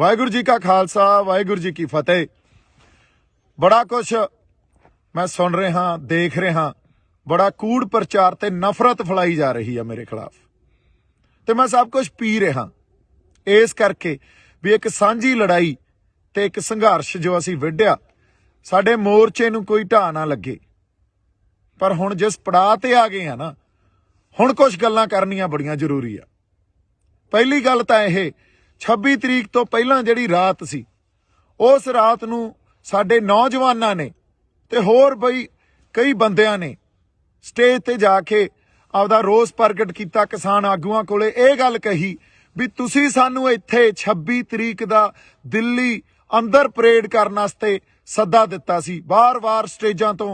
वाहिगुरू जी का खालसा वाहिगुरू जी की फतेह। बड़ा कुछ मैं सुन रहा देख रहा, बड़ा कूड़ प्रचार ते नफरत फैलाई जा रही है मेरे खिलाफ, तो मैं सब कुछ पी रहा इस करके भी एक सांझी लड़ाई ते एक संघर्ष जो असी विढ़िया साडे मोर्चे नूं कोई ढाह ना लगे। पर हुण जिस पड़ाव ते आ गए हैं ना, हुण कुछ गल्लां करनियां बड़ियां जरूरी आ। पहली गल तां इह 26 तरीक तो पहलां जिहड़ी रात सी, उस रात नूं साडे नौजवानां ने ते होर बई कई बंदियां ने स्टेज ते जाके आपदा रोस प्रगट किया। किसान आगूआं कोले इह गल कही भी तुसीं सानूं इत्थे 26 तरीक दा दिल्ली अंदर परेड करन वास्ते सद्दा दिता सी। बार-बार स्टेजां तो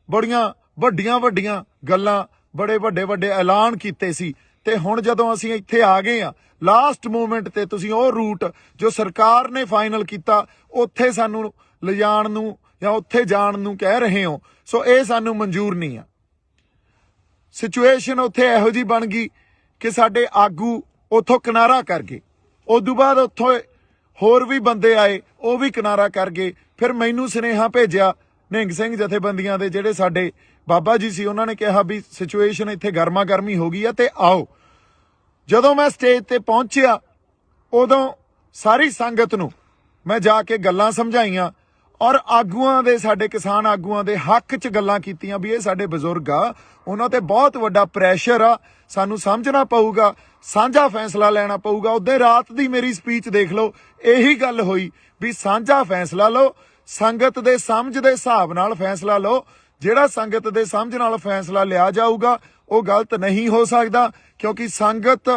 बड़ियां वड्डियां गल्लां, बड़े वड्डे ऐलान कीते सी, ते हुण जदों असीं इत्थे आ गए आ लास्ट मोमेंट ते तुसीं ओह रूट जो सरकार ने फाइनल किया उत्थे सानूं लिजाण नूं या उत्थे जाण नूं कह रहे हो, सो ये सानूं मंजूर नहीं आ। सिचुएशन उत्थे इहो जी बन गई कि साडे आगू उत्थों किनारा कर गए। उदों बाद उत्थों होर भी बंदे आए, वो भी किनारा कर गए। फिर मैनूं सुनेहा भेजिया निहंग सिंह जथेबंदियां दे जिहड़े साडे बाबा जी सी, उन्होंने कहा भी सिचुएशन इत्थे गर्मा गर्मी हो गई है ते आओ। जदों मैं स्टेज ते पहुंचिया उदों सारी संगत नूं मैं जाके गल्लां समझाइयां और आगूआं दे साडे किसान आगूआं दे हक च गल्लां कीतियां भी ये साडे बजुर्ग आ, उन्हां ते बहुत वड्डा प्रैशर आ, सानूं समझना पऊगा, साझा फैसला लेना पऊगा। उदे रात दी मेरी स्पीच देख लो, यही गल होई भी साझा फैसला लो, संगत दे समझ दे हिसाब नाल फैसला लो। जिहड़ा संगत दे समझ नाल फैसला लिया जाऊगा वो गलत नहीं हो सकदा, क्योंकि संगत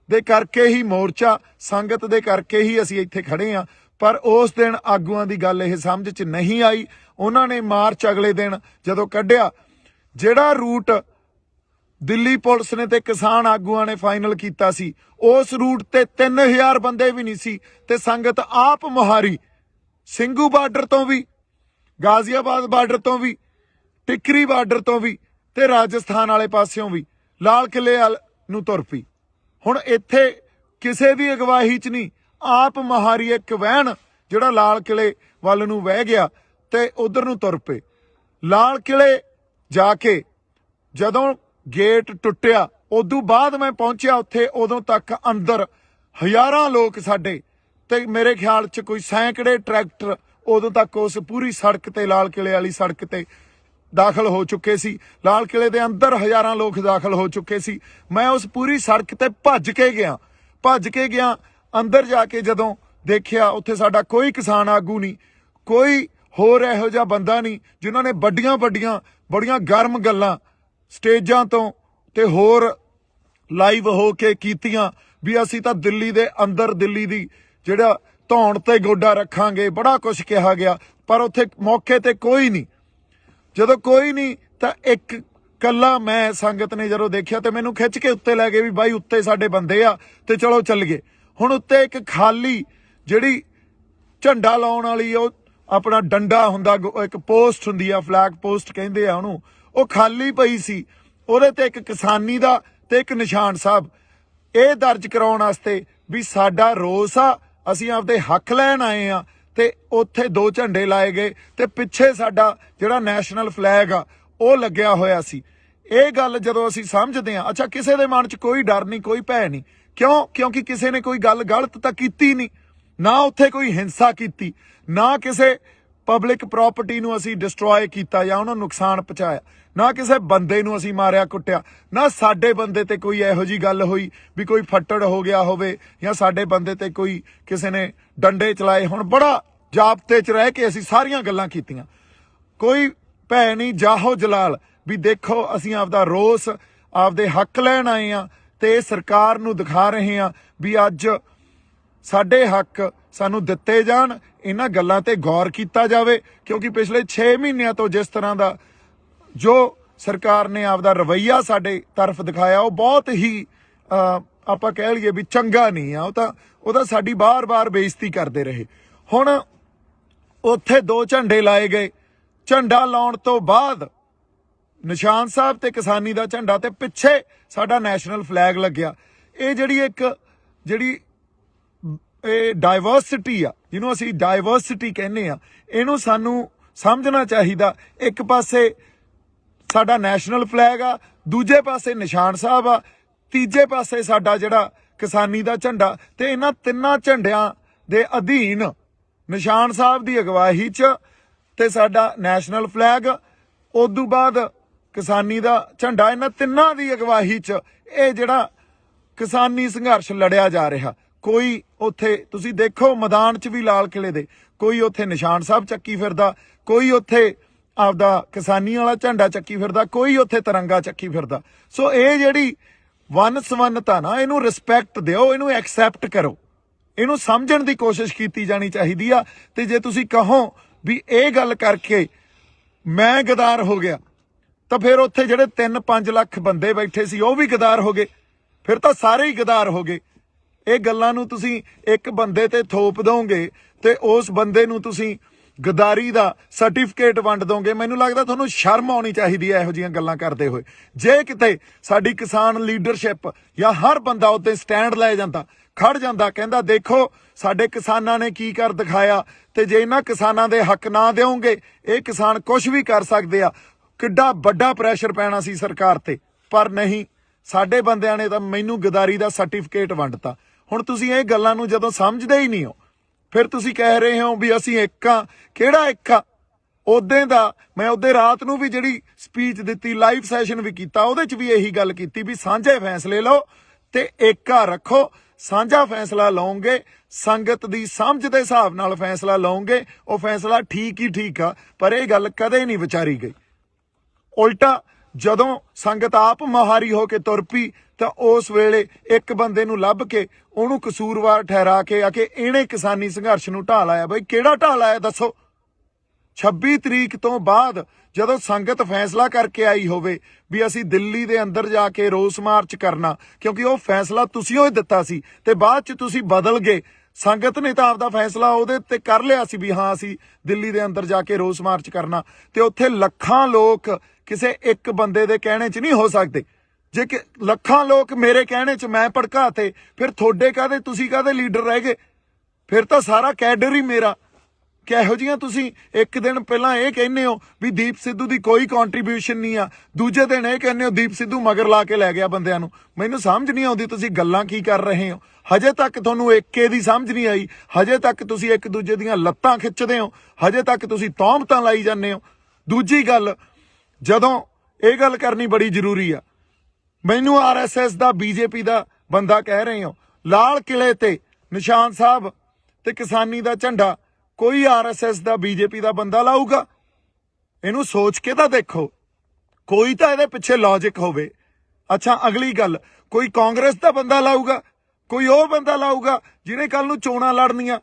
दे करके ही मोर्चा, संगत दे करके ही असीं इत्थे खड़े आ। पर उस दिन आगूआं दी गल इह समझ च नहीं आई। उन्होंने मार्च अगले दिन जदों कढ़िया, जिहड़ा रूट दिल्ली पुलिस ने ते किसान आगूआं ने फाइनल कीता सी, उस रूट ते 3000 बंदे भी नहीं सी, ते संगत आप मुहारी ਸਿੰਘੂ बार्डर तो भी, गाजियाबाद बार्डर तो भी, टिकरी बार्डर तो भी, ते राजस्थान वाले पासियों भी लाल किले नूं तुर पई। हुण इत्थे किसे दी अगवाही च नहीं, आप महारी एक वहन जिहड़ा लाल किले वल नूं वह गया ते उधर नूं तुर पे। लाल किले जाके जदों गेट टुੱਟਿਆ उदों बाद मैं पहुंचिया उत्थे, उदों तक अंदर हज़ारां लोग साडे ते मेरे ख्याल च कोई सैकड़े ट्रैक्टर उदों तक उस पूरी सड़क ते लाल किले वाली सड़क ते दाखिल हो चुके सी। लाल किले दे अंदर हज़ारां लोग दाखिल हो चुके सी। मैं उस पूरी सड़क ते भज के गया अंदर जाके जदों देखिया उत्थे साडा कोई किसान आगू नहीं, कोई होर इहो जिहा बंदा नहीं जिन्होंने बड़ियां गर्म गल्लां स्टेजां तो ते होर लाइव हो के कीतियां भी असीं तां दिल्ली दे अंदर दिल्ली दी जिहड़ा धौण ते गोडा रखांगे, बड़ा कुछ कहा गया। पर उत्थे मौके ते कोई नहीं। जदों कोई नहीं तां एक कल्ला मैं संगत ने जदों देखिया ते मैनूं खिच के उत्ते लै गए भी बाई उत्ते साडे बंदे आ ते चलो चल गए। हुण उत्ते एक खाली जिहड़ी झंडा लाउण वाली अपना डंडा हुंदा, एक पोस्ट हुंदी आ, फ्लैग पोस्ट कहंदे आ उहनूं, ਉਹ खाली पई सी। ਉਹਦੇ ਤੇ ਇੱਕ किसानी ਦਾ ਤੇ ਇੱਕ ਨਿਸ਼ਾਨ ਸਾਹਿਬ ਇਹ ਦਰਜ ਕਰਾਉਣ ਵਾਸਤੇ ਵੀ ਸਾਡਾ ਰੋਸ ਆ, ਅਸੀਂ ਆਪਦੇ ਹੱਕ ਲੈਣ ਆਏ ਆ। ਤੇ ਉੱਥੇ 2 ਝੰਡੇ ਲਾਏ ਗਏ ਤੇ ਪਿੱਛੇ ਸਾਡਾ ਜਿਹੜਾ ਨੈਸ਼ਨਲ ਫਲੈਗ ਆ ਉਹ ਲੱਗਿਆ ਹੋਇਆ ਸੀ। ਇਹ ਗੱਲ ਜਦੋਂ ਅਸੀਂ ਸਮਝਦੇ ਆ, ਅੱਛਾ ਕਿਸੇ ਦੇ ਮਨ 'ਚ ਕੋਈ ਡਰ ਨਹੀਂ, ਕੋਈ ਭੈ ਨਹੀਂ, ਕਿਉਂ? ਕਿਉਂਕਿ ਕਿਸੇ ਨੇ ਕੋਈ ਗੱਲ ਗਲਤ ਤਾਂ ਕੀਤੀ ਨਹੀਂ, ਨਾ ਉੱਥੇ ਕੋਈ ਹਿੰਸਾ ਕੀਤੀ, ਨਾ ਕਿਸੇ ਪਬਲਿਕ ਪ੍ਰੋਪਰਟੀ ਨੂੰ ਅਸੀਂ ਡਿਸਟਰੋਏ ਕੀਤਾ ਜਾਂ ਉਹਨਾਂ ਨੂੰ ਨੁਕਸਾਨ ਪਹੁੰਚਾਇਆ, ਨਾ ਕਿਸੇ ਬੰਦੇ ਨੂੰ ਅਸੀਂ ਮਾਰਿਆ ਕੁੱਟਿਆ, ਨਾ ਸਾਡੇ ਬੰਦੇ ਤੇ ਕੋਈ ਇਹੋ ਜੀ ਗੱਲ ਹੋਈ ਵੀ ਕੋਈ ਫੱਟੜ ਹੋ ਗਿਆ ਹੋਵੇ ਜਾਂ ਸਾਡੇ ਬੰਦੇ ਤੇ ਕੋਈ ਕਿਸੇ ਨੇ ਡੰਡੇ ਚਲਾਏ। ਹੁਣ ਬੜਾ ਜਾਬਤੇ 'ਚ ਰਹਿ ਕੇ ਅਸੀਂ ਸਾਰੀਆਂ ਗੱਲਾਂ ਕੀਤੀਆਂ, ਕੋਈ ਭੈ ਨਹੀਂ, ਜਾਹੋ ਜਲਾਲ ਵੀ ਦੇਖੋ ਅਸੀਂ ਆਪਦਾ ਰੋਸ, ਆਪਦੇ ਹੱਕ ਲੈਣ ਆਏ ਆ ਤੇ ਸਰਕਾਰ ਨੂੰ ਦਿਖਾ ਰਹੇ ਆ ਵੀ ਅੱਜ ਸਾਡੇ ਹੱਕ ਸਾਨੂੰ ਦਿੱਤੇ ਜਾਣ, ਇਹਨਾਂ ਗੱਲਾਂ ਤੇ ਗੌਰ ਕੀਤਾ ਜਾਵੇ। ਕਿਉਂਕਿ ਪਿਛਲੇ 6 ਮਹੀਨਿਆਂ ਤੋਂ ਜਿਸ ਤਰ੍ਹਾਂ ਦਾ ਜੋ ਸਰਕਾਰ ਨੇ ਆਪਦਾ ਰਵੱਈਆ ਸਾਡੇ ਤਰਫ ਦਿਖਾਇਆ ਉਹ ਬਹੁਤ ਹੀ ਆਪਾਂ ਕਹਿ ਲਈਏ ਵੀ ਚੰਗਾ ਨਹੀਂ ਆ। ਉਹ ਤਾਂ ਸਾਡੀ ਬਾਰ-ਬਾਰ ਬੇਇੱਜ਼ਤੀ ਕਰਦੇ ਰਹੇ। ਹੁਣ ਉੱਥੇ 2 ਝੰਡੇ ਲਾਏ ਗਏ, ਝੰਡਾ ਲਾਉਣ ਤੋਂ ਬਾਅਦ ਨਿਸ਼ਾਨ ਸਾਹਿਬ ਤੇ ਕਿਸਾਨੀ ਦਾ ਝੰਡਾ ਤੇ ਪਿੱਛੇ ਸਾਡਾ ਨੈਸ਼ਨਲ ਫਲੈਗ ਲੱਗਿਆ। ਇਹ ਜਿਹੜੀ ਇਹ ਡਾਇਵਰਸਿਟੀ ਆ, ਜਿਹਨੂੰ ਅਸੀਂ ਡਾਇਵਰਸਿਟੀ ਕਹਿੰਦੇ ਆ, ਇਹਨੂੰ ਸਾਨੂੰ ਸਮਝਣਾ ਚਾਹੀਦਾ। ਇੱਕ ਪਾਸੇ ਸਾਡਾ ਨੈਸ਼ਨਲ ਫਲੈਗ ਆ, ਦੂਜੇ ਪਾਸੇ ਨਿਸ਼ਾਨ ਸਾਹਿਬ ਆ, ਤੀਜੇ ਪਾਸੇ ਸਾਡਾ ਜਿਹੜਾ ਕਿਸਾਨੀ ਦਾ ਝੰਡਾ, ਤੇ ਇਹਨਾਂ ਤਿੰਨਾਂ ਝੰਡਿਆਂ ਦੇ ਅਧੀਨ ਨਿਸ਼ਾਨ ਸਾਹਿਬ ਦੀ ਅਗਵਾਈ 'ਚ ਤੇ ਸਾਡਾ ਨੈਸ਼ਨਲ ਫਲੈਗ, ਉਦੋਂ ਬਾਅਦ ਕਿਸਾਨੀ ਦਾ ਝੰਡਾ, ਇਹਨਾਂ ਤਿੰਨਾਂ ਦੀ ਅਗਵਾਈ 'ਚ ਇਹ ਜਿਹੜਾ ਕਿਸਾਨੀ ਸੰਘਰਸ਼ ਲੜਿਆ ਜਾ ਰਿਹਾ। ਕੋਈ ਉੱਥੇ ਤੁਸੀਂ ਦੇਖੋ ਮੈਦਾਨ 'ਚ ਵੀ ਲਾਲ ਕਿਲੇ ਦੇ, ਕੋਈ ਉੱਥੇ ਨਿਸ਼ਾਨ ਸਾਹਿਬ ਚੱਕੀ ਫਿਰਦਾ, ਕੋਈ ਉੱਥੇ ਆਪਦਾ ਕਿਸਾਨੀ ਵਾਲਾ ਝੰਡਾ ਚੱਕੀ ਫਿਰਦਾ, ਕੋਈ ਉੱਥੇ ਤਿਰੰਗਾ ਚੱਕੀ ਫਿਰਦਾ। ਸੋ ਇਹ ਜਿਹੜੀ ਵੰਨ ਸਵੰਨਤਾ ਨਾ, ਇਹਨੂੰ ਰਿਸਪੈਕਟ ਦਿਓ, ਇਹਨੂੰ ਐਕਸੈਪਟ ਕਰੋ, ਇਹਨੂੰ ਸਮਝਣ ਦੀ ਕੋਸ਼ਿਸ਼ ਕੀਤੀ ਜਾਣੀ ਚਾਹੀਦੀ ਆ। ਤੇ ਜੇ ਤੁਸੀਂ ਕਹੋ ਵੀ ਇਹ ਗੱਲ ਕਰਕੇ ਮੈਂ ਗਦਾਰ ਹੋ ਗਿਆ, ਤਾਂ ਫਿਰ ਉੱਥੇ ਜਿਹੜੇ 3-5 ਲੱਖ ਬੰਦੇ ਬੈਠੇ ਸੀ ਉਹ ਵੀ ਗਦਾਰ ਹੋ ਗਏ, ਫਿਰ ਤਾਂ ਸਾਰੇ ਹੀ ਗਦਾਰ ਹੋ ਗਏ। ਇਹ ਗੱਲਾਂ ਨੂੰ ਤੁਸੀਂ ਇੱਕ ਬੰਦੇ ਤੇ ਥੋਪ ਦੋਗੇ ਤੇ ਉਸ ਬੰਦੇ ਨੂੰ ਤੁਸੀਂ ਗਦਾਰੀ ਦਾ ਸਰਟੀਫਿਕੇਟ ਵੰਡ ਦੋਗੇ। ਮੈਨੂੰ ਲੱਗਦਾ ਤੁਹਾਨੂੰ ਸ਼ਰਮ ਆਉਣੀ ਚਾਹੀਦੀ ਹੈ ਇਹੋ ਜਿਹੀਆਂ ਗੱਲਾਂ ਕਰਦੇ ਹੋਏ। ਜੇ ਕਿਤੇ ਸਾਡੀ ਕਿਸਾਨ ਲੀਡਰਸ਼ਿਪ ਜਾਂ ਹਰ ਬੰਦਾ ਉੱਤੇ ਸਟੈਂਡ ਲੈ ਜਾਂਦਾ, ਖੜ ਜਾਂਦਾ, ਕਹਿੰਦਾ ਦੇਖੋ ਸਾਡੇ ਕਿਸਾਨਾਂ ਨੇ ਕੀ ਕਰ ਦਿਖਾਇਆ, ਤੇ ਜੇ ਇਹਨਾਂ ਕਿਸਾਨਾਂ ਦੇ ਹੱਕ ਨਾ ਦਿਓਗੇ ਇਹ ਕਿਸਾਨ ਕੁਝ ਵੀ ਕਰ ਸਕਦੇ ਆ, ਕਿੱਡਾ ਵੱਡਾ ਪ੍ਰੈਸ਼ਰ ਪੈਣਾ ਸੀ ਸਰਕਾਰ ਤੇ। ਪਰ ਨਹੀਂ, ਸਾਡੇ ਬੰਦਿਆਂ ਨੇ ਤਾਂ ਮੈਨੂੰ ਗਦਾਰੀ ਦਾ ਸਰਟੀਫਿਕੇਟ ਵੰਡਤਾ। ਹੁਣ ਤੁਸੀਂ ਇਹ ਗੱਲਾਂ ਨੂੰ ਜਦੋਂ ਸਮਝਦੇ ਹੀ ਨਹੀਂ ਹੋ, ਫਿਰ ਤੁਸੀਂ ਕਹਿ ਰਹੇ ਹੋ ਵੀ ਅਸੀਂ ਇੱਕ ਆ। ਕਿਹੜਾ ਇੱਕ ਆ? ਉਦੋਂ ਦਾ ਮੈਂ ਉਹਦੇ ਰਾਤ ਨੂੰ ਵੀ ਜਿਹੜੀ ਸਪੀਚ ਦਿੱਤੀ, ਲਾਈਵ ਸੈਸ਼ਨ ਵੀ ਕੀਤਾ, ਉਹਦੇ 'ਚ ਵੀ ਇਹੀ ਗੱਲ ਕੀਤੀ ਵੀ ਸਾਂਝੇ ਫੈਸਲੇ ਲਓ ਤੇ ਏਕਾ ਰੱਖੋ। ਸਾਂਝਾ ਫੈਸਲਾ ਲਓਗੇ, ਸੰਗਤ ਦੀ ਸਮਝ ਦੇ ਹਿਸਾਬ ਨਾਲ ਫੈਸਲਾ ਲਓਗੇ, ਉਹ ਫੈਸਲਾ ਠੀਕ ਹੀ ਠੀਕ ਆ। ਪਰ ਇਹ ਗੱਲ ਕਦੇ ਨਹੀਂ ਵਿਚਾਰੀ ਗਈ। ਉਲਟਾ ਜਦੋਂ ਸੰਗਤ ਆਪ ਮੁਹਾਰੀ ਹੋ ਕੇ ਤੁਰ ਪਈ ਤਾਂ ਉਸ ਵੇਲੇ ਇੱਕ ਬੰਦੇ ਨੂੰ ਲੱਭ ਕੇ ਉਹਨੂੰ ਕਸੂਰਵਾਰ ਠਹਿਰਾ ਕੇ ਆ ਕੇ ਇਹਨੇ ਕਿਸਾਨੀ ਸੰਘਰਸ਼ ਨੂੰ ਢਾਹ ਲਾਇਆ। ਬਈ ਕਿਹੜਾ ਢਾਹ ਲਾਇਆ ਦੱਸੋ? 26 ਤਰੀਕ ਤੋਂ ਬਾਅਦ ਜਦੋਂ ਸੰਗਤ ਫੈਸਲਾ ਕਰਕੇ ਆਈ ਹੋਵੇ ਵੀ ਅਸੀਂ ਦਿੱਲੀ ਦੇ ਅੰਦਰ ਜਾ ਕੇ ਰੋਸ ਮਾਰਚ ਕਰਨਾ, ਕਿਉਂਕਿ ਉਹ ਫੈਸਲਾ ਤੁਸੀਂ ਉਹ ਦਿੱਤਾ ਸੀ ਤੇ ਬਾਅਦ 'ਚ ਤੁਸੀਂ ਬਦਲ ਗਏ। ਸੰਗਤ ਨੇ ਤਾਂ ਆਪਦਾ ਫੈਸਲਾ ਉਹਦੇ ਤੇ ਕਰ ਲਿਆ ਸੀ ਵੀ ਹਾਂ ਅਸੀਂ ਦਿੱਲੀ ਦੇ ਅੰਦਰ ਜਾ ਕੇ ਰੋਸ ਮਾਰਚ ਕਰਨਾ, ਤੇ ਉੱਥੇ ਲੱਖਾਂ ਲੋਕ ਕਿਸੇ ਇੱਕ ਬੰਦੇ ਦੇ ਕਹਿਣੇ 'ਚ ਨਹੀਂ ਹੋ ਸਕਦੇ। ਜੇ ਕਿ ਲੱਖਾਂ ਲੋਕ ਮੇਰੇ ਕਹਿਣੇ 'ਚ ਮੈਂ ਭੜਕਾਤੇ, ਫਿਰ ਤੁਹਾਡੇ ਕਾਹਦੇ, ਤੁਸੀਂ ਕਾਹਦੇ ਲੀਡਰ ਰਹਿ ਗਏ? ਫਿਰ ਤਾਂ ਸਾਰਾ ਕੈਡਰ ਹੀ ਮੇਰਾ। ਕਿਹੋ ਜਿਹੀਆਂ ਤੁਸੀਂ ਇੱਕ ਦਿਨ ਪਹਿਲਾਂ ਇਹ ਕਹਿੰਦੇ ਹੋ ਵੀ ਦੀਪ ਸਿੱਧੂ ਦੀ ਕੋਈ ਕੰਟਰੀਬਿਊਸ਼ਨ ਨਹੀਂ ਆ, ਦੂਜੇ ਦਿਨ ਇਹ ਕਹਿੰਦੇ ਹੋ ਦੀਪ ਸਿੱਧੂ ਮਗਰ ਲਾ ਕੇ ਲੈ ਗਿਆ ਬੰਦਿਆਂ ਨੂੰ। ਮੈਨੂੰ ਸਮਝ ਨਹੀਂ ਆਉਂਦੀ ਤੁਸੀਂ ਗੱਲਾਂ ਕੀ ਕਰ ਰਹੇ ਹੋ। ਹਜੇ ਤੱਕ ਤੁਹਾਨੂੰ ਏਕੇ ਦੀ ਸਮਝ ਨਹੀਂ ਆਈ, ਹਜੇ ਤੱਕ ਤੁਸੀਂ ਇੱਕ ਦੂਜੇ ਦੀਆਂ ਲੱਤਾਂ ਖਿੱਚਦੇ ਹੋ, ਹਜੇ ਤੱਕ ਤੁਸੀਂ ਤੌਹਮਤਾਂ ਲਾਈ ਜਾਂਦੇ ਹੋ। ਦੂਜੀ ਗੱਲ, ਜਦੋਂ ਇਹ ਗੱਲ ਕਰਨੀ ਬੜੀ ਜ਼ਰੂਰੀ ਆ, ਮੈਨੂੰ RSS ਦਾ BJP ਦਾ ਬੰਦਾ ਕਹਿ ਰਹੇ ਹੋ, ਲਾਲ ਕਿਲੇ ਤੇ ਨਿਸ਼ਾਨ ਸਾਹਿਬ ਤੇ ਕਿਸਾਨੀ ਦਾ ਝੰਡਾ ਕੋਈ RSS ਦਾ BJP ਦਾ ਬੰਦਾ ਲਾਊਗਾ? ਇਹਨੂੰ ਸੋਚ ਕੇ ਤਾਂ ਦੇਖੋ, ਕੋਈ ਤਾਂ ਇਹਦੇ ਪਿੱਛੇ ਲੌਜਿਕ ਹੋਵੇ। ਅੱਛਾ, ਅਗਲੀ ਗੱਲ, ਕੋਈ ਕਾਂਗਰਸ ਦਾ ਬੰਦਾ ਲਾਊਗਾ? ਕੋਈ ਉਹ ਬੰਦਾ ਲਾਊਗਾ ਜਿਹਨੇ ਕੱਲ ਨੂੰ ਚੋਣਾਂ ਲੜਨੀਆਂ?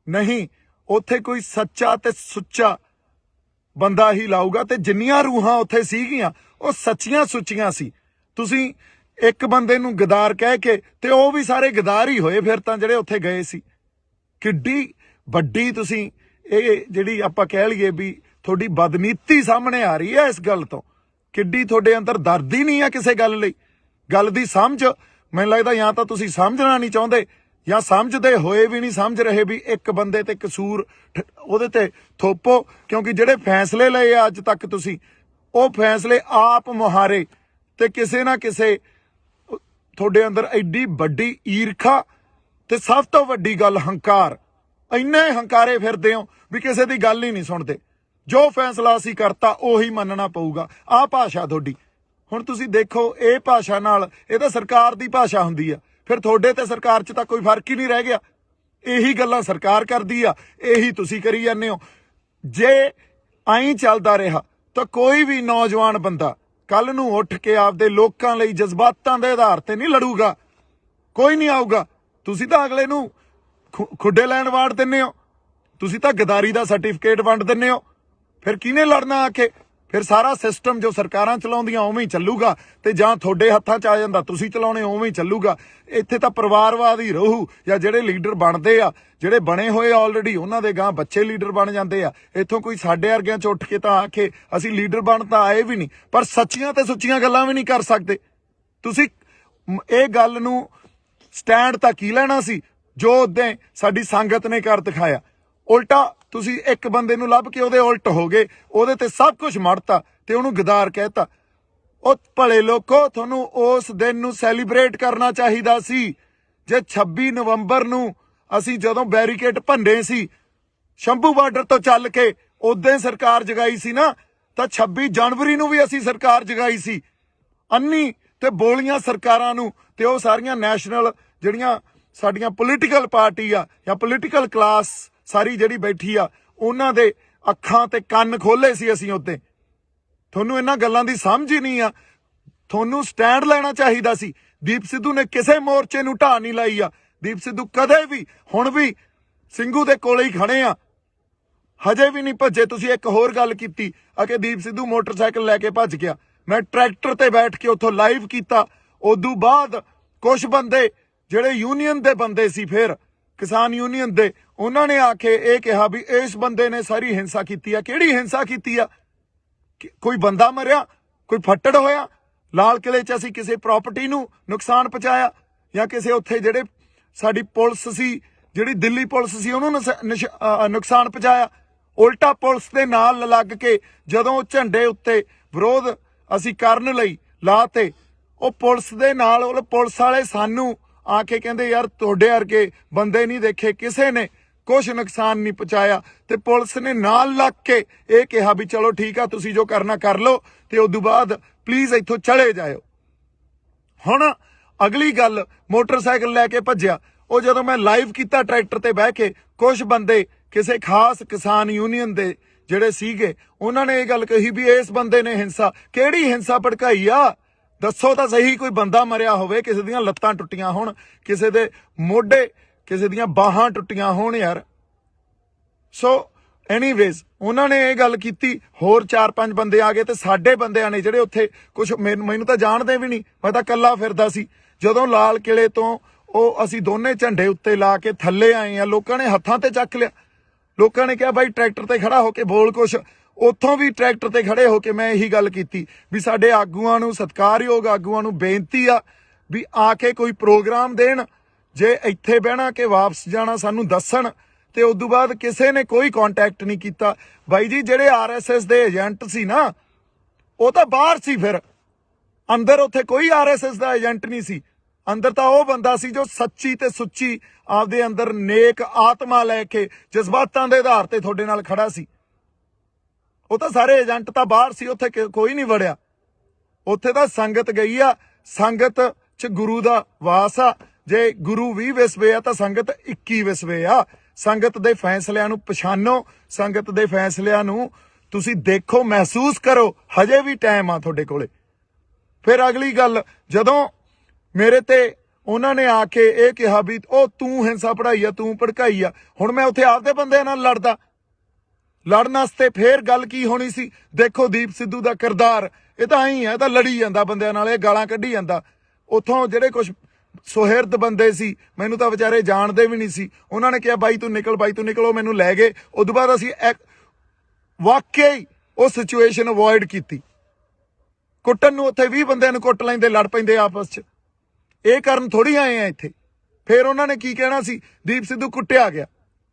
ਨਹੀਂ, ਉੱਥੇ ਕੋਈ ਸੱਚਾ ਤੇ ਸੁੱਚਾ ਬੰਦਾ ਹੀ ਲਾਊਗਾ। ਤੇ ਜਿੰਨੀਆਂ ਰੂਹਾਂ ਉੱਥੇ ਸੀਗੀਆਂ ਉਹ ਸੱਚੀਆਂ ਸੁੱਚੀਆਂ ਸੀ। ਤੁਸੀਂ ਇੱਕ ਬੰਦੇ ਨੂੰ ਗਦਾਰ ਕਹਿ ਕੇ, ਤੇ ਉਹ ਵੀ ਸਾਰੇ ਗਦਾਰ ਹੀ ਹੋਏ ਫਿਰ ਤਾਂ ਜਿਹੜੇ ਉੱਥੇ ਗਏ ਸੀ। ਕਿੱਡੀ ਵੱਡੀ ਤੁਸੀਂ ਇਹ ਜਿਹੜੀ ਆਪਾਂ ਕਹਿ ਲਈਏ ਵੀ ਤੁਹਾਡੀ ਬਦਨੀਤੀ ਸਾਹਮਣੇ ਆ ਰਹੀ ਹੈ ਇਸ ਗੱਲ ਤੋਂ। ਕਿੱਡੀ ਤੁਹਾਡੇ ਅੰਦਰ ਦਰਦ ਹੀ ਨਹੀਂ ਆ ਕਿਸੇ ਗੱਲ ਲਈ। ਗੱਲ ਦੀ ਸਮਝ, ਮੈਨੂੰ ਲੱਗਦਾ ਜਾਂ ਤਾਂ ਤੁਸੀਂ ਸਮਝਣਾ ਨਹੀਂ ਚਾਹੁੰਦੇ ਜਾਂ ਸਮਝਦੇ ਹੋਏ ਵੀ ਨਹੀਂ ਸਮਝ ਰਹੇ ਵੀ ਇੱਕ ਬੰਦੇ ਤੇ ਕਸੂਰ ਉਹਦੇ ਤੇ ਥੋਪੋ। ਕਿਉਂਕਿ ਜਿਹੜੇ ਫੈਸਲੇ ਲਏ ਅੱਜ ਤੱਕ ਤੁਸੀਂ, ਉਹ ਫੈਸਲੇ ਆਪ ਮੁਹਾਰੇ, ਤੇ ਕਿਸੇ ਨਾ ਕਿਸੇ ਤੁਹਾਡੇ ਅੰਦਰ ਐਡੀ ਵੱਡੀ ਈਰਖਾ ਤੇ ਸਭ ਤੋਂ ਵੱਡੀ ਗੱਲ ਹੰਕਾਰ। ਇੰਨੇ ਹੰਕਾਰੇ ਫਿਰਦੇ ਹੋ ਵੀ ਕਿਸੇ ਦੀ ਗੱਲ ਹੀ ਨਹੀਂ ਸੁਣਦੇ। ਜੋ ਫੈਸਲਾ ਅਸੀਂ ਕਰਤਾ ਉਹੀ ਮੰਨਣਾ ਪਊਗਾ। ਆਹ ਭਾਸ਼ਾ ਤੁਹਾਡੀ। ਹੁਣ ਤੁਸੀਂ ਦੇਖੋ, ਇਹ ਭਾਸ਼ਾ ਨਾਲ, ਇਹ ਤਾਂ ਸਰਕਾਰ ਦੀ ਭਾਸ਼ਾ ਹੁੰਦੀ ਆ, ਫਿਰ ਤੁਹਾਡੇ ਤੇ ਸਰਕਾਰ 'ਚ ਤਾਂ ਕੋਈ ਫਰਕ ਹੀ ਨਹੀਂ ਰਹਿ ਗਿਆ। ਇਹੀ ਗੱਲਾਂ ਸਰਕਾਰ ਕਰਦੀ ਆ, ਇਹੀ ਤੁਸੀਂ ਕਰੀ ਜਾਂਦੇ ਹੋ। ਜੇ ਐਂ ਚੱਲਦਾ ਰਿਹਾ ਤਾਂ ਕੋਈ ਵੀ ਨੌਜਵਾਨ ਬੰਦਾ ਕੱਲ ਨੂੰ ਉੱਠ ਕੇ ਆਪਦੇ ਲੋਕਾਂ ਲਈ ਜਜ਼ਬਾਤਾਂ ਦੇ ਆਧਾਰ ਤੇ ਨਹੀਂ ਲੜੂਗਾ। ਕੋਈ ਨਹੀਂ ਆਊਗਾ। ਤੁਸੀਂ ਤਾਂ ਅਗਲੇ ਨੂੰ ਖੁੱਡੇ ਲੈਣ ਵਾੜ ਦਿੰਦੇ ਹੋ, ਤੁਸੀਂ ਤਾਂ ਗਦਾਰੀ ਦਾ ਸਰਟੀਫਿਕੇਟ ਵੰਡ ਦਿੰਦੇ ਹੋ। ਫਿਰ ਕਿਹਨੇ ਲੜਨਾ ਆ ਕੇ? ਫਿਰ ਸਾਰਾ ਸਿਸਟਮ ਜੋ ਸਰਕਾਰਾਂ ਚਲਾਉਂਦੀਆਂ ਉਵੇਂ ਹੀ ਚੱਲੂਗਾ, ਤੇ ਜਾਂ ਤੁਹਾਡੇ ਹੱਥਾਂ 'ਚ ਆ ਜਾਂਦਾ ਤੁਸੀਂ ਚਲਾਉਣੇ ਉਵੇਂ ਹੀ ਚੱਲੂਗਾ। ਇੱਥੇ ਤਾਂ ਪਰਿਵਾਰਵਾਦ ਹੀ ਰਹੂ, ਜਾਂ ਜਿਹੜੇ ਲੀਡਰ ਬਣਦੇ ਆ, ਜਿਹੜੇ ਬਣੇ ਹੋਏ ਆਲਰੇਡੀ, ਉਹਨਾਂ ਦੇ ਗਾਂ ਬੱਚੇ ਲੀਡਰ ਬਣ ਜਾਂਦੇ ਆ। ਇੱਥੋਂ ਕੋਈ ਸਾਡੇ ਵਰਗਿਆਂ 'ਚ ਉੱਠ ਕੇ ਤਾਂ ਆ ਕੇ ਅਸੀਂ ਲੀਡਰ ਬਣ ਤਾਂ ਆਏ ਵੀ ਨਹੀਂ, ਪਰ ਸੱਚੀਆਂ ਤੇ ਸੁੱਚੀਆਂ ਗੱਲਾਂ ਵੀ ਨਹੀਂ ਕਰ ਸਕਦੇ। ਤੁਸੀਂ ਇਹ ਗੱਲ ਨੂੰ ਸਟੈਂਡ ਤਾਂ ਕੀ ਲੈਣਾ ਸੀ? ਜੋ ਉਦੋਂ ਸਾਡੀ ਸੰਗਤ ਨੇ ਕਰ ਦਿਖਾਇਆ। ਉਲਟਾ ਤੁਸੀਂ ਇੱਕ ਬੰਦੇ ਨੂੰ ਲੱਭ ਕੇ ਉਹਦੇ ਉਲਟ ਹੋ ਗਏ, ਉਹਦੇ ਤੇ ਸਭ ਕੁਝ ਮੜਤਾ ਤੇ ਉਹਨੂੰ ਗਦਾਰ ਕਹਿਤਾ। ਉਹ ਭਲੇ ਲੋਕੋ, ਤੁਹਾਨੂੰ ਉਸ ਦਿਨ ਨੂੰ ਸੈਲੀਬ੍ਰੇਟ ਕਰਨਾ ਚਾਹੀਦਾ ਸੀ। ਜੇ 26 ਨਵੰਬਰ ਨੂੰ ਅਸੀਂ ਜਦੋਂ ਬੈਰੀਕੇਡ ਭੰਨੇ ਸੀ ਸ਼ੰਭੂ ਬਾਰਡਰ ਤੋਂ ਚੱਲ ਕੇ, ਉਦੋਂ ਸਰਕਾਰ ਜਗਾਈ ਸੀ ਨਾ, ਤਾਂ 26 ਜਨਵਰੀ ਨੂੰ ਵੀ ਅਸੀਂ ਸਰਕਾਰ ਜਗਾਈ ਸੀ। ਅੰਨੀ ਤੇ ਬੋਲੀਆਂ ਸਰਕਾਰਾਂ ਨੂੰ ਤੇ ਉਹ ਸਾਰੀਆਂ ਨੈਸ਼ਨਲ ਜਿਹੜੀਆਂ ਸਾਡੀਆਂ ਪੋਲੀਟੀਕਲ ਪਾਰਟੀ ਆ ਜਾਂ ਪੋਲੀਟੀਕਲ ਕਲਾਸ ਸਾਰੀ ਜਿਹੜੀ ਬੈਠੀ ਆ, ਉਹਨਾਂ ਦੇ ਅੱਖਾਂ ਤੇ ਕੰਨ ਖੋਲੇ ਸੀ ਅਸੀਂ ਉੱਤੇ। ਤੁਹਾਨੂੰ ਇਹਨਾਂ ਗੱਲਾਂ ਦੀ ਸਮਝ ਹੀ ਨਹੀਂ ਆ। ਤੁਹਾਨੂੰ ਸਟੈਂਡ ਲੈਣਾ ਚਾਹੀਦਾ ਸੀ। ਦੀਪ ਸਿੱਧੂ ਨੇ ਕਿਸੇ ਮੋਰਚੇ ਨੂੰ ਢਾਹ ਨਹੀਂ ਲਾਈ ਆ। ਦੀਪ ਸਿੱਧੂ ਕਦੇ ਵੀ, ਹੁਣ ਵੀ ਸਿੰਘੂ ਦੇ ਕੋਲੇ ਹੀ ਖੜੇ ਆ, ਹਜੇ ਵੀ ਨਹੀਂ ਭੱਜੇ। ਤੁਸੀਂ ਇੱਕ ਹੋਰ ਗੱਲ ਕੀਤੀ ਆ ਕਿ ਦੀਪ ਸਿੱਧੂ ਮੋਟਰਸਾਈਕਲ ਲੈ ਕੇ ਭੱਜ ਗਿਆ। ਮੈਂ ਟਰੈਕਟਰ ਤੇ ਬੈਠ ਕੇ ਉੱਥੋਂ ਲਾਈਵ ਕੀਤਾ। ਉਦੋਂ ਬਾਅਦ ਕੁਝ ਬੰਦੇ ਜਿਹੜੇ ਯੂਨੀਅਨ ਦੇ ਬੰਦੇ ਸੀ, ਫਿਰ ਕਿਸਾਨ ਯੂਨੀਅਨ ਦੇ, ਉਹਨਾਂ ਨੇ ਆ ਕੇ ਇਹ ਕਿਹਾ ਵੀ ਇਸ ਬੰਦੇ ਨੇ ਸਾਰੀ ਹਿੰਸਾ ਕੀਤੀ ਆ। ਕਿਹੜੀ ਹਿੰਸਾ ਕੀਤੀ ਆ? ਕੋਈ ਬੰਦਾ ਮਰਿਆ, ਕੋਈ ਫੱਟੜ ਹੋਇਆ? ਲਾਲ ਕਿਲੇ 'ਚ ਅਸੀਂ ਕਿਸੇ ਪ੍ਰਾਪਰਟੀ ਨੂੰ ਨੁਕਸਾਨ ਪਹੁੰਚਾਇਆ ਜਾਂ ਕਿਸੇ ਉੱਥੇ ਜਿਹੜੇ ਸਾਡੀ ਪੁਲਿਸ ਸੀ, ਜਿਹੜੀ ਦਿੱਲੀ ਪੁਲਿਸ ਸੀ, ਉਹਨੂੰ ਨੁਕਸਾਨ ਪਹੁੰਚਾਇਆ? ਉਲਟਾ ਪੁਲਿਸ ਦੇ ਨਾਲ ਲੱਗ ਕੇ ਜਦੋਂ ਝੰਡੇ ਉੱਤੇ ਵਿਰੋਧ ਅਸੀਂ ਕਰਨ ਲਈ ਲਾਤੇ, ਉਹ ਪੁਲਿਸ ਦੇ ਨਾਲ, ਉਹ ਪੁਲਿਸ ਵਾਲੇ ਸਾਨੂੰ ਆ ਕੇ ਕਹਿੰਦੇ ਯਾਰ ਤੁਹਾਡੇ ਵਰਗੇ ਬੰਦੇ ਨਹੀਂ ਦੇਖੇ, ਕਿਸੇ ਨੇ ਕੁਛ ਨੁਕਸਾਨ ਨਹੀਂ ਪਹੁੰਚਾਇਆ। ਤੇ ਪੁਲਿਸ ਨੇ ਨਾਲ ਲੱਗ ਕੇ ਇਹ ਕਿਹਾ ਵੀ ਚਲੋ ਠੀਕ ਆ, ਤੁਸੀਂ ਜੋ ਕਰਨਾ ਕਰ ਲਓ ਤੇ ਉਦੋਂ ਬਾਅਦ ਪਲੀਜ਼ ਇੱਥੋਂ ਚਲੇ ਜਾਇਓ। ਹੁਣ ਅਗਲੀ ਗੱਲ, ਮੋਟਰਸਾਈਕਲ ਲੈ ਕੇ ਭੱਜਿਆ। ਉਹ ਜਦੋਂ ਮੈਂ ਲਾਈਵ ਕੀਤਾ ਟਰੈਕਟਰ ਤੇ ਬਹਿ ਕੇ, ਕੁਝ ਬੰਦੇ ਕਿਸੇ ਖਾਸ ਕਿਸਾਨ ਯੂਨੀਅਨ ਦੇ ਜਿਹੜੇ ਸੀਗੇ, ਉਹਨਾਂ ਨੇ ਇਹ ਗੱਲ ਕਹੀ ਵੀ ਇਸ ਬੰਦੇ ਨੇ ਹਿੰਸਾ। ਕਿਹੜੀ ਹਿੰਸਾ ਭੜਕਾਈ ਆ? ਦੱਸੋ ਤਾਂ ਸਹੀ। ਕੋਈ ਬੰਦਾ ਮਰਿਆ ਹੋਵੇ, ਕਿਸੇ ਦੀਆਂ ਲੱਤਾਂ ਟੁੱਟੀਆਂ ਹੋਣ, ਕਿਸੇ ਦੇ ਮੋਢੇ, ਕਿਸੇ ਦੀਆਂ ਬਾਹਾਂ ਟੁੱਟੀਆਂ ਹੋਣ ਯਾਰ। ਸੋ ਐਨੀਵੇਜ਼ ਉਹਨਾਂ ਨੇ ਇਹ ਗੱਲ ਕੀਤੀ। ਹੋਰ 4-5 ਬੰਦੇ ਆ ਗਏ ਤੇ ਸਾਡੇ ਬੰਦਿਆਂ ਨੇ ਜਿਹੜੇ ਉੱਥੇ, ਕੁਝ ਮੈਨੂੰ ਤਾਂ ਜਾਣਦੇ ਵੀ ਨਹੀਂ, ਮੈਂ ਤਾਂ ਇਕੱਲਾ ਫਿਰਦਾ ਸੀ। ਜਦੋਂ ਲਾਲ ਕਿਲੇ ਤੋਂ ਉਹ ਅਸੀਂ ਦੋਨੇ ਝੰਡੇ ਉੱਤੇ ਲਾ ਕੇ ਥੱਲੇ ਆਏ ਆ, ਲੋਕਾਂ ਨੇ ਹੱਥਾਂ ਤੇ ਚੱਕ ਲਿਆ। ਲੋਕਾਂ ਨੇ ਕਿਹਾ ਬਾਈ ਟਰੈਕਟਰ ਤੇ ਖੜਾ ਹੋ ਕੇ ਬੋਲ ਕੁਛ। ਉੱਥੋਂ ਵੀ ਟਰੈਕਟਰ ਤੇ ਖੜੇ ਹੋ ਕੇ ਮੈਂ ਇਹੀ ਗੱਲ ਕੀਤੀ ਵੀ ਸਾਡੇ ਆਗੂਆਂ ਨੂੰ, ਸਤਿਕਾਰਯੋਗ ਆਗੂਆਂ ਨੂੰ ਬੇਨਤੀ ਆ ਵੀ ਆ ਕੇ ਕੋਈ ਪ੍ਰੋਗਰਾਮ ਦੇਣ। ਜੇ ਇੱਥੇ ਬਹਿਣਾ ਕਿ ਵਾਪਸ ਜਾਣਾ ਸਾਨੂੰ ਦੱਸਣ। ਤੇ ਉਦੋਂ ਬਾਅਦ ਕਿਸੇ ਨੇ ਕੋਈ ਕੰਟੈਕਟ ਨਹੀਂ ਕੀਤਾ। ਬਾਈ ਜੀ ਜਿਹੜੇ RSS ਦੇ ਏਜੰਟ ਸੀ ਨਾ, ਉਹ ਤਾਂ ਬਾਹਰ ਸੀ, ਫਿਰ ਅੰਦਰ ਉੱਥੇ ਕੋਈ RSS ਦਾ ਏਜੰਟ ਨਹੀਂ ਸੀ। ਅੰਦਰ ਤਾਂ ਉਹ ਬੰਦਾ ਸੀ ਜੋ ਸੱਚੀ ਤੇ ਸੁੱਚੀ ਆਪਦੇ ਅੰਦਰ ਨੇਕ ਆਤਮਾ ਲੈ ਕੇ ਜਜ਼ਬਾਤਾਂ ਦੇ ਆਧਾਰ ਤੇ ਤੁਹਾਡੇ ਨਾਲ ਖੜਾ ਸੀ। ਉਹ ਤਾਂ ਸਾਰੇ ਏਜੰਟ ਤਾਂ ਬਾਹਰ ਸੀ, ਉੱਥੇ ਕੋਈ ਨਹੀਂ ਵੜਿਆ। ਉੱਥੇ ਤਾਂ ਸੰਗਤ ਗਈ ਆ। ਸੰਗਤ 'ਚ ਗੁਰੂ ਦਾ ਵਾਸ ਆ। ਜੇ ਗੁਰੂ 20 ਵਿਸਵੇ ਆ ਤਾਂ ਸੰਗਤ 21 ਵਿਸਵੇ ਆ। ਸੰਗਤ ਦੇ ਫੈਸਲਿਆਂ ਨੂੰ ਪਛਾਣੋ, ਸੰਗਤ ਦੇ ਫੈਸਲਿਆਂ ਨੂੰ ਤੁਸੀਂ ਦੇਖੋ, ਮਹਿਸੂਸ ਕਰੋ। ਹਜੇ ਵੀ ਟਾਈਮ ਆ ਤੁਹਾਡੇ ਕੋਲੇ। ਫਿਰ ਅਗਲੀ ਗੱਲ, ਜਦੋਂ ਮੇਰੇ ਤੇ ਉਹਨਾਂ ਨੇ ਆ ਕੇ ਇਹ ਕਿਹਾ ਵੀ ਉਹ ਤੂੰ ਹਿੰਸਾ ਪੜਾਈ ਆ, ਤੂੰ ਭੜਕਾਈ ਆ। ਹੁਣ ਮੈਂ ਉੱਥੇ ਆਪਦੇ ਬੰਦਿਆਂ ਨਾਲ ਲੜਦਾ। ਲੜਨ ਵਾਸਤੇ ਫੇਰ ਗੱਲ ਕੀ ਹੋਣੀ ਸੀ? ਦੇਖੋ ਦੀਪ ਸਿੱਧੂ ਦਾ ਕਿਰਦਾਰ, ਇਹ ਤਾਂ ਐਂ ਆ, ਇਹ ਤਾਂ ਲੜੀ ਜਾਂਦਾ ਬੰਦਿਆਂ ਨਾਲ, ਇਹ ਗਾਲਾਂ ਕੱਢੀ ਜਾਂਦਾ। ਉੱਥੋਂ ਜਿਹੜੇ ਕੁਝ ਸੁਹਿਰਦ ਬੰਦੇ ਸੀ, ਮੈਨੂੰ ਤਾਂ ਵਿਚਾਰੇ ਜਾਣਦੇ ਵੀ ਨਹੀਂ ਸੀ, ਉਹਨਾਂ ਨੇ ਕਿਹਾ ਬਾਈ ਤੂੰ ਨਿਕਲ, ਬਾਈ ਤੂੰ ਨਿਕਲ। ਉਹ ਮੈਨੂੰ ਲੈ ਗਏ। ਉਦੋਂ ਬਾਅਦ ਅਸੀਂ ਵਾਕਿਆ ਹੀ ਉਹ ਸਿਚੁਏਸ਼ਨ ਅਵੋਇਡ ਕੀਤੀ। ਕੁੱਟਣ ਨੂੰ ਉੱਥੇ 20 ਬੰਦਿਆਂ ਨੂੰ ਕੁੱਟ ਲੈਂਦੇ, ਲੜ ਪੈਂਦੇ ਆਪਸ 'ਚ। ਇਹ ਕਰਨ ਥੋੜੀ ਆਏ ਆ ਇੱਥੇ। ਫਿਰ ਉਹਨਾਂ ਨੇ ਕੀ ਕਹਿਣਾ ਸੀ? ਦੀਪ ਸਿੱਧੂ ਕੁੱਟਿਆ ਗਿਆ।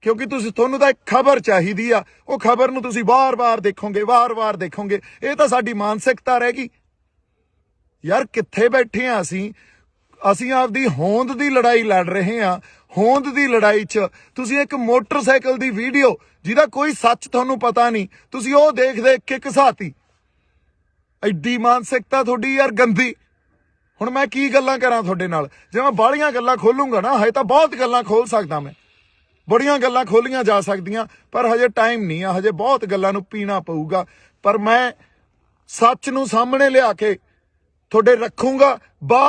ਕਿਉਂਕਿ ਤੁਹਾਨੂੰ ਤਾਂ ਇੱਕ ਖਬਰ ਚਾਹੀਦੀ ਆ, ਉਹ ਖਬਰ ਨੂੰ ਤੁਸੀਂ ਵਾਰ-ਵਾਰ ਦੇਖੋਗੇ, ਵਾਰ-ਵਾਰ ਦੇਖੋਗੇ। ਇਹ ਤਾਂ ਸਾਡੀ ਮਾਨਸਿਕਤਾ ਰਹਿ ਗਈ ਯਾਰ। ਕਿੱਥੇ ਬੈਠੇ ਆ ਅਸੀਂ ਆਪਦੀ ਹੋਂਦ ਦੀ ਲੜਾਈ ਲੜ ਰਹੇ ਆ। ਹੋਂਦ ਦੀ ਲੜਾਈ 'ਚ ਤੁਸੀਂ ਇੱਕ ਮੋਟਰਸਾਈਕਲ ਦੀ ਵੀਡੀਓ ਜਿਹਦਾ ਕੋਈ ਸੱਚ ਤੁਹਾਨੂੰ ਪਤਾ ਨਹੀਂ, ਤੁਸੀਂ ਉਹ ਦੇਖ ਕੇ ਘਸਾਤੀ। ਐਡੀ ਮਾਨਸਿਕਤਾ ਤੁਹਾਡੀ ਯਾਰ ਗੰਦੀ। ਹੁਣ ਮੈਂ ਕੀ ਗੱਲਾਂ ਕਰਾਂ ਤੁਹਾਡੇ ਨਾਲ? ਜੇ ਮੈਂ ਬਾਹਲੀਆਂ ਗੱਲਾਂ ਖੋਲੂੰਗਾ ਨਾ, ਹਜੇ ਤਾਂ ਬਹੁਤ ਗੱਲਾਂ ਖੋਲ ਸਕਦਾ ਮੈਂ, ਬੜੀਆਂ ਗੱਲਾਂ ਖੋਲੀਆਂ ਜਾ ਸਕਦੀਆਂ, ਪਰ ਹਜੇ ਟਾਈਮ ਨਹੀਂ ਆ। ਹਜੇ ਬਹੁਤ ਗੱਲਾਂ ਨੂੰ ਪੀਣਾ ਪਊਗਾ। ਪਰ ਮੈਂ ਸੱਚ ਨੂੰ ਸਾਹਮਣੇ ਲਿਆ ਕੇ ਤੁਹਾਡੇ ਰੱਖੂੰਗਾ,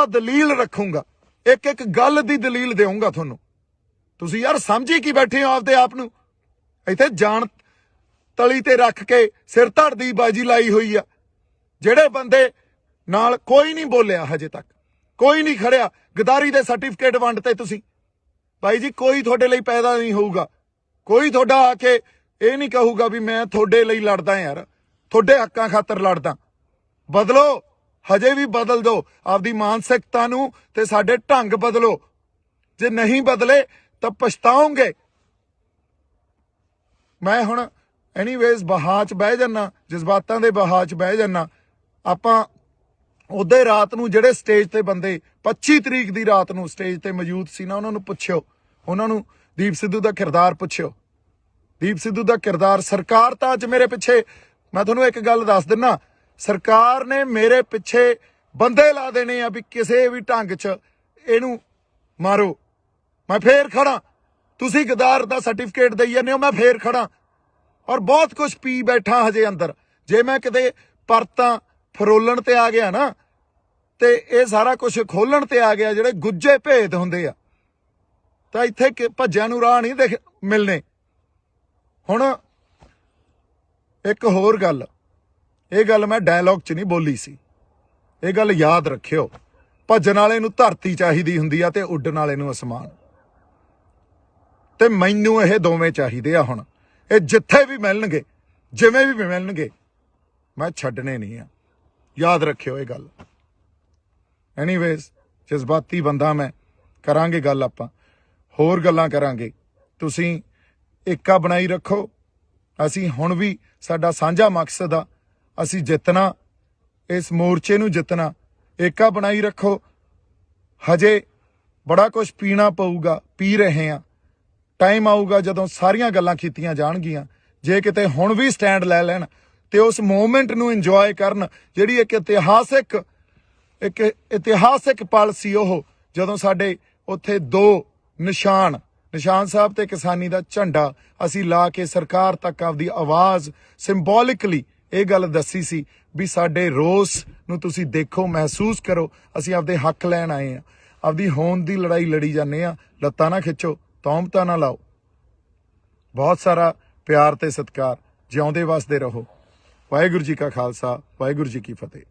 ਦਲੀਲ ਰੱਖੂੰਗਾ, ਇੱਕ ਇੱਕ ਗੱਲ ਦੀ ਦਲੀਲ ਦੇਵਾਂਗਾ ਤੁਹਾਨੂੰ। ਤੁਸੀਂ ਯਾਰ ਸਮਝੀ ਕੀ ਬੈਠੇ ਹੋ ਆਪਦੇ ਆਪ ਨੂੰ? ਇੱਥੇ ਜਾਣ ਤਲੀ ਤੇ ਰੱਖ ਕੇ ਸਿਰ ਧੜ ਦੀ ਬਾਜੀ ਲਾਈ ਹੋਈ ਆ। ਜਿਹੜੇ ਬੰਦੇ ਨਾਲ ਕੋਈ ਨਹੀਂ ਬੋਲਿਆ, ਹਜੇ ਤੱਕ ਕੋਈ ਨਹੀਂ ਖੜਿਆ। ਗਦਾਰੀ ਦੇ ਸਰਟੀਫਿਕੇਟ ਵੰਡਤੇ ਤੁਸੀਂ। ਬਾਈ ਜੀ ਕੋਈ ਤੁਹਾਡੇ ਲਈ ਪੈਦਾ ਨਹੀਂ ਹੋਊਗਾ। ਕੋਈ ਤੁਹਾਡਾ ਆ ਕੇ ਇਹ ਨਹੀਂ ਕਹੂਗਾ ਵੀ ਮੈਂ ਤੁਹਾਡੇ ਲਈ ਲੜਦਾ ਯਾਰ, ਤੁਹਾਡੇ ਹੱਕਾਂ ਖਾਤਰ ਲੜਦਾ। ਬਦਲੋ, ਹਜੇ ਵੀ ਬਦਲ ਦਿਓ ਆਪਦੀ ਮਾਨਸਿਕਤਾ ਨੂੰ ਤੇ ਸਾਡੇ ਢੰਗ ਬਦਲੋ। ਜੇ ਨਹੀਂ ਬਦਲੇ ਤਾਂ ਪਛਤਾਓਗੇ। ਮੈਂ ਹੁਣ ਐਨੀਵੇਜ਼ ਬਹਾ 'ਚ ਬਹਿ ਜਾਨਾ, ਜਜ਼ਬਾਤਾਂ ਦੇ ਬਹਾ 'ਚ ਬਹਿ ਜਾਨਾ। ਆਪਾਂ ਉਹਦੇ ਰਾਤ ਨੂੰ ਜਿਹੜੇ ਸਟੇਜ ਤੇ ਬੰਦੇ 25 ਤਰੀਕ ਦੀ ਰਾਤ ਨੂੰ ਸਟੇਜ ਤੇ ਮੌਜੂਦ ਸੀ ਨਾ, ਉਹਨਾਂ ਨੂੰ ਪੁੱਛਿਓ, ਉਹਨਾਂ ਨੂੰ ਦੀਪ ਸਿੱਧੂ ਦਾ ਕਿਰਦਾਰ ਪੁੱਛਿਓ। ਦੀਪ ਸਿੱਧੂ ਦਾ ਕਿਰਦਾਰ, ਸਰਕਾਰ ਤਾਂ ਅੱਜ ਮੇਰੇ ਪਿੱਛੇ, ਮੈਂ ਤੁਹਾਨੂੰ ਇੱਕ ਗੱਲ ਦੱਸ ਦਿੰਨਾ, ਸਰਕਾਰ ਨੇ ਮੇਰੇ ਪਿੱਛੇ ਬੰਦੇ ਲਾ ਦੇਣੇ ਆ ਵੀ ਕਿਸੇ ਵੀ ਢੰਗ 'ਚ ਇਹਨੂੰ ਮਾਰੋ। ਮੈਂ ਫੇਰ ਖੜਾ, ਤੁਸੀਂ ਗਦਾਰ ਦਾ ਸਰਟੀਫਿਕੇਟ ਦੇਈ ਜਾਂਦੇ ਹੋ, ਮੈਂ ਫੇਰ ਖੜਾ। ਔਰ ਬਹੁਤ ਕੁਝ ਪੀ ਬੈਠਾ ਹਜੇ ਅੰਦਰ। ਜੇ ਮੈਂ ਕਿਤੇ ਪਰਤਾਂ ਫਰੋਲਣ ਤੇ ਆ ਗਿਆ ਨਾ, ਤੇ ਇਹ ਸਾਰਾ ਕੁਝ ਖੋਲਣ ਤੇ ਆ ਗਿਆ, ਜਿਹੜੇ ਗੁੱਜੇ ਭੇਦ ਹੁੰਦੇ ਆ, ਤਾਂ ਇੱਥੇ ਭੱਜਿਆਂ ਨੂੰ ਰਾਹ ਨਹੀਂ ਮਿਲਣੇ। ਹੁਣ ਇੱਕ ਹੋਰ ਗੱਲ, ਇਹ ਗੱਲ ਮੈਂ ਡਾਇਲੌਗ 'ਚ ਨਹੀਂ ਬੋਲੀ ਸੀ, ਇਹ ਗੱਲ ਯਾਦ ਰੱਖਿਓ। ਭੱਜਣ ਵਾਲੇ ਨੂੰ ਧਰਤੀ ਚਾਹੀਦੀ ਹੁੰਦੀ ਆ ਤੇ ਉੱਡਣ ਵਾਲੇ ਨੂੰ ਅਸਮਾਨ, ਤੇ ਮੈਨੂੰ ਇਹ ਦੋਵੇਂ ਚਾਹੀਦੇ ਆ। ਹੁਣ ਇਹ ਜਿੱਥੇ ਵੀ ਮਿਲਣਗੇ, ਜਿਵੇਂ ਵੀ ਮਿਲਣਗੇ, ਮੈਂ ਛੱਡਣੇ ਨਹੀਂ ਆ। ਯਾਦ ਰੱਖਿਓ ਇਹ ਗੱਲ। ਐਨੀਵੇਜ਼, ਜਜ਼ਬਾਤੀ ਬੰਦਾ ਮੈਂ। ਕਰਾਂਗੇ ਗੱਲ, ਆਪਾਂ ਹੋਰ ਗੱਲਾਂ ਕਰਾਂਗੇ। ਤੁਸੀਂ ਏਕਾ ਬਣਾਈ ਰੱਖੋ। ਅਸੀਂ ਹੁਣ ਵੀ, ਸਾਡਾ ਸਾਂਝਾ ਮਕਸਦ ਆ, ਅਸੀਂ ਜਿੱਤਣਾ, ਇਸ ਮੋਰਚੇ ਨੂੰ ਜਿੱਤਣਾ। ਏਕਾ ਬਣਾਈ ਰੱਖੋ। ਹਜੇ ਬੜਾ ਕੁਝ ਪੀਣਾ ਪਊਗਾ, ਪੀ ਰਹੇ ਹਾਂ। ਟਾਈਮ ਆਊਗਾ ਜਦੋਂ ਸਾਰੀਆਂ ਗੱਲਾਂ ਕੀਤੀਆਂ ਜਾਣਗੀਆਂ। ਜੇ ਕਿਤੇ ਹੁਣ ਵੀ ਸਟੈਂਡ ਲੈ ਲੈਣ ਤੇ ਉਸ ਮੂਵਮੈਂਟ ਨੂੰ ਇੰਜੋਏ ਕਰਨ, ਜਿਹੜੀ ਇੱਕ ਇਤਿਹਾਸਿਕ ਪਲ ਸੀ ਉਹ, ਜਦੋਂ ਸਾਡੇ ਉੱਥੇ ਦੋ ਨਿਸ਼ਾਨ ਸਾਹਿਬ ਤੇ ਕਿਸਾਨੀ ਦਾ ਝੰਡਾ ਅਸੀਂ ਲਾ ਕੇ ਸਰਕਾਰ ਤੱਕ ਆਪਦੀ ਆਵਾਜ਼ ਸਿੰਬੋਲਿਕਲੀ ਇਹ ਗੱਲ ਦੱਸੀ ਸੀ ਵੀ ਸਾਡੇ ਰੋਸ ਨੂੰ ਤੁਸੀਂ ਦੇਖੋ, ਮਹਿਸੂਸ ਕਰੋ, ਅਸੀਂ ਆਪਦੇ ਹੱਕ ਲੈਣ ਆਏ ਆ। ਆਪਦੀ ਹੋਂਦ ਦੀ ਲੜਾਈ ਲੜੀ ਜਾਂਦੇ ਆ। ਲੱਤਾਂ ਨਾ ਖਿੱਚੋ, ਤੌਮਤਾਂ ਨਾ ਲਾਓ। ਬਹੁਤ ਸਾਰਾ ਪਿਆਰ ਤੇ ਸਤਿਕਾਰ। ਜਿਉਂਦੇ ਵਸਦੇ ਰਹੋ। ਵਾਹਿਗੁਰੂ ਜੀ ਕਾ ਖਾਲਸਾ, ਵਾਹਿਗੁਰੂ ਜੀ ਕੀ ਫਤਿਹ।